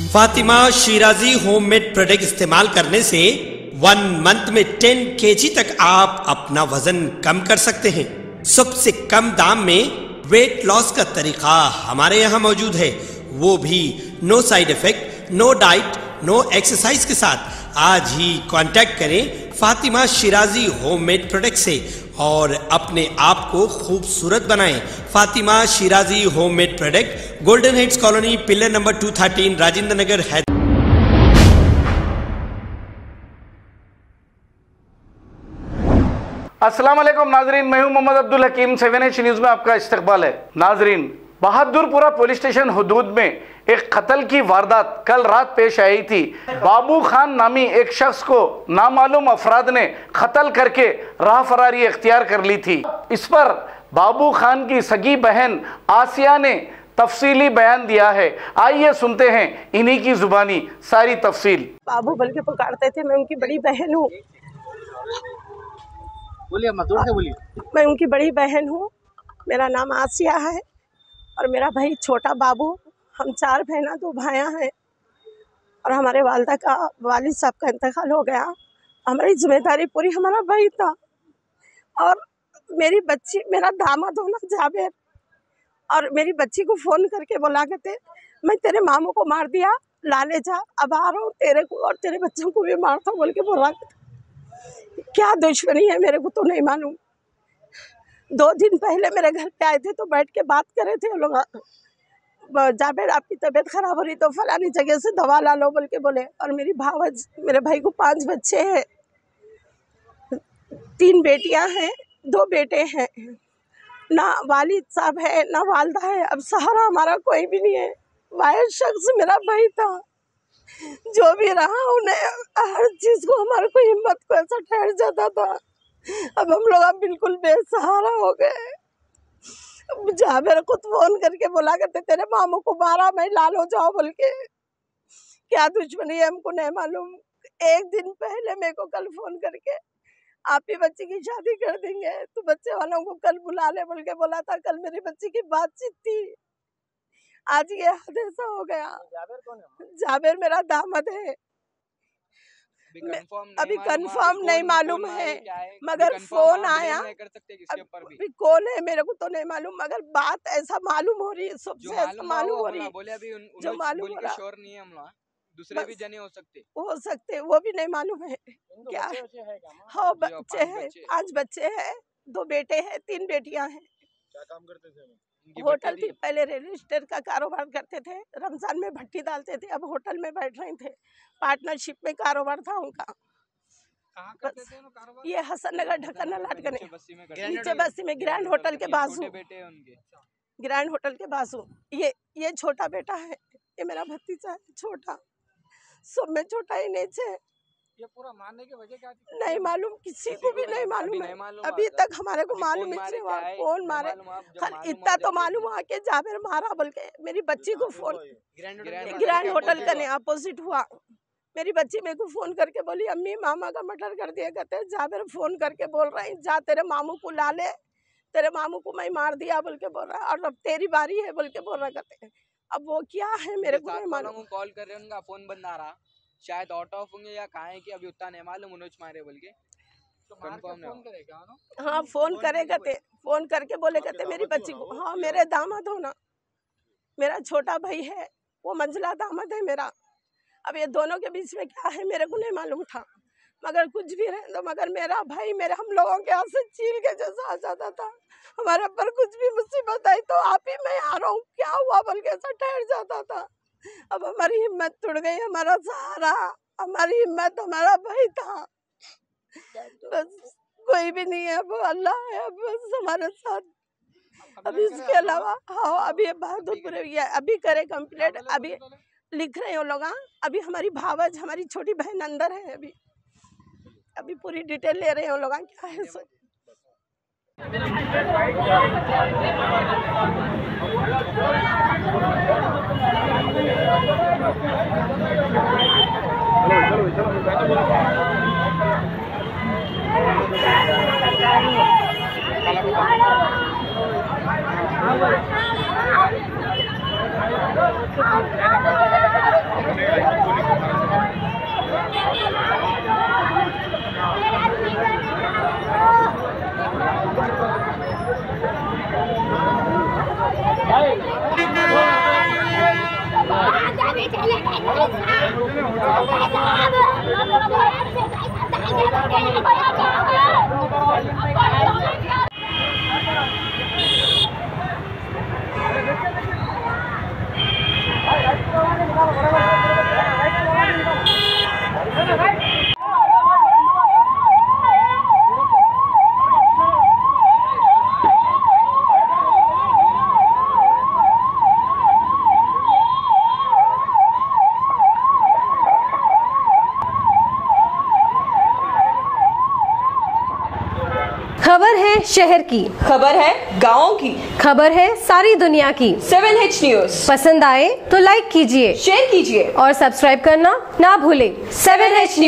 Fatima Shirazi homemade product इस्तेमाल करने से 1 मंथ में 10 kg तक आप अपना वजन कम कर सकते हैं। सबसे कम दाम में वेट लॉस का तरीका हमारे यहाँ मौजूद है, वो भी no side effect, no diet, no exercise के साथ। आज ही कांटेक्ट करें फातिमा शिराजी होममेड प्रोडक्ट से और अपने आप को खूबसूरत बनाएं। Fatima Shirazi homemade product, golden heads colony, pillar number 213, Rajendra Nagar, Hyderabad. अस्सलाम वालेकुम नाजरीन, मैं हूं मोहम्मद अब्दुल हकीम। 7H न्यूज़ में आपका इस्तकबाल है। नाजरीन, बहादुरपुरा पुलिस स्टेशन हुदूद में एक कत्ल की वारदात कल रात पेश आई थी। बाबू खान नामी एक शख्स को नामालूम अफराद ने कत्ल करके राह फरारी इख्तियार कर ली थी। इस पर बाबू खान की सगी बहन आसिया ने तफसीली बयान दिया है। आइए सुनते हैं इन्हीं की जुबानी सारी तफसील। बाबू बोल के पुकारते थे, मैं उनकी बड़ी बहन हूँ। बोलिए, जोर से बोलिए। मैं उनकी बड़ी बहन हूँ, मेरा नाम आसिया है और मेरा भाई छोटा बाबू। हम 4 बहना 2 भाइयाँ हैं और हमारे वालिद साहब का इंतकाल हो गया। हमारी जिम्मेदारी पूरी हमारा भाई था और मेरी बच्ची, मेरा दामाद होना जावेद, और मेरी बच्ची को फ़ोन करके बोला करते, मैं तेरे मामू को मार दिया, ला ले जा, अब आ रहा हूँ, तेरे को और तेरे बच्चों को भी मारता बोल के बोला। क्या दुश्मनी है मेरे को तो नहीं मालूम। 2 दिन पहले मेरे घर पे आए थे तो बैठ के बात कर रहे थे वो लोग, जावेद आपकी तबीयत खराब हो रही तो फलानी जगह से दवा ला लो बोल के बोले। और मेरी भावज, मेरे भाई को 5 बच्चे हैं, 3 बेटियां हैं, 2 बेटे हैं। ना वालिद साहब है ना वालदा है, अब सहारा हमारा कोई भी नहीं है। वाहिद शख्स मेरा भाई था, जो भी रहा उन्हें हर चीज को, हमारे को हिम्मत को ऐसा ठहर जाता था। अब हम लोग अब बिल्कुल बेसहारा हो गए। जावेद खुद फोन करके बोला करते, तेरे मामू को मारा, मैं लाल हो जाओ बोल के। क्या दुश्मनी है हमको नहीं मालूम। 1 दिन पहले मेरे को कल फोन करके, आप ही बच्ची की शादी कर देंगे तो बच्चे वालों को कल बुला ले बोल के बोला था। कल मेरी बच्ची की बातचीत थी, आज ये हादसा हो गया। जावेद कौन है? जावेद मेरा दामाद है। अभी कंफर्म नहीं मालूम है, मगर फोन आया। अभी कौन है मेरे को तो नहीं मालूम, मगर बात ऐसा मालूम हो रही है, सबसे ऐसा मालूम हो रही है। बोले अभी जो मालूम हो रहा, श्योर नहीं है, हम दूसरे भी जने हो सकते, वो भी नहीं मालूम है क्या। हाँ बच्चे हैं, 5 बच्चे हैं, 2 बेटे हैं, 3 बेटियां हैं। क्या काम करते थे? होटल थी, पहले रियल एस्टेट का कारोबार करते थे, रमजान में भट्टी डालते थे, अब होटल में बैठ रहे थे। पार्टनरशिप में कारोबार था उनका। कहाँ करते थे वो कारोबार? ये हसन नगर ढक्कन लाटकने नीचे बस्ती में ग्रैंड होटल के बाजू, बेटे उनके ग्रैंड होटल के बाजू। ये छोटा बेटा है, ये मेरा भतीजा है छोटा, सब में छोटा ही नीचे। ये पूरा मारने की वजह क्या थी? नहीं मालूम, किसी को भी नहीं मालूम है अभी तक। हमारे को मालूम नहीं हुआ कौन मारे। इतना तो मालूम हुआ कि जावेद मारा बोल के। मेरी बच्ची को फोन, ग्रैंड होटल का नहीं अपोजिट हुआ, मेरी बच्ची मेरे को फोन करके बोली, अम्मी मामा का मर्डर कर दिया कहते। जावेद फोन करके बोल रहे हैं, जा तेरे मामू को ला ले, तेरे मामू को मैं मार दिया बोल के बोल रहा है, और अब तेरी बारी है बोल के बोल रहा कहते। अब वो क्या है मेरे को नहीं मालूम। कॉल कर रहे हैं, उनका फोन बंद आ रहा, शायद आउट ऑफ होंगे या कहाँ है कि अभी उतना नहीं मालूम। उन्होंने मारे बोल के तो कंफर्म फोन करेगा ना? हाँ फोन करेगा थे, फोन करके बोले कहते मेरी बच्ची को। हाँ मेरे दामाद हो ना, मेरा छोटा भाई है, वो मंजिला दामाद है मेरा। अब ये दोनों के बीच में क्या है मेरे को नहीं मालूम था, मगर कुछ भी रहे तो मगर मेरा भाई मेरे हम लोगों के हाथ से चील के जैसा आ जाता था। हमारे ऊपर कुछ भी मुसीबत आई तो आप ही मैं आ रहा हूँ, क्या हुआ बोल के ऐसा ठहर जाता था। अब हमारी हिम्मत टूट गई, हमारा सहारा, हमारी हिम्मत हमारा भाई था, बस कोई भी नहीं है, वो अल्लाह है बस हमारे साथ। अब इसके अलावा हाँ अभी बहादुरपुर अभी करे कंप्लीट, अभी लिख रहे हो लोग। अभी हमारी भावज, हमारी छोटी बहन अंदर है, अभी पूरी डिटेल ले रहे हो लोग क्या है सो। खबर है शहर की, खबर है गाँव की, खबर है सारी दुनिया की। 7H न्यूज पसंद आए तो लाइक कीजिए, शेयर कीजिए और सब्सक्राइब करना ना भूलें। 7H news.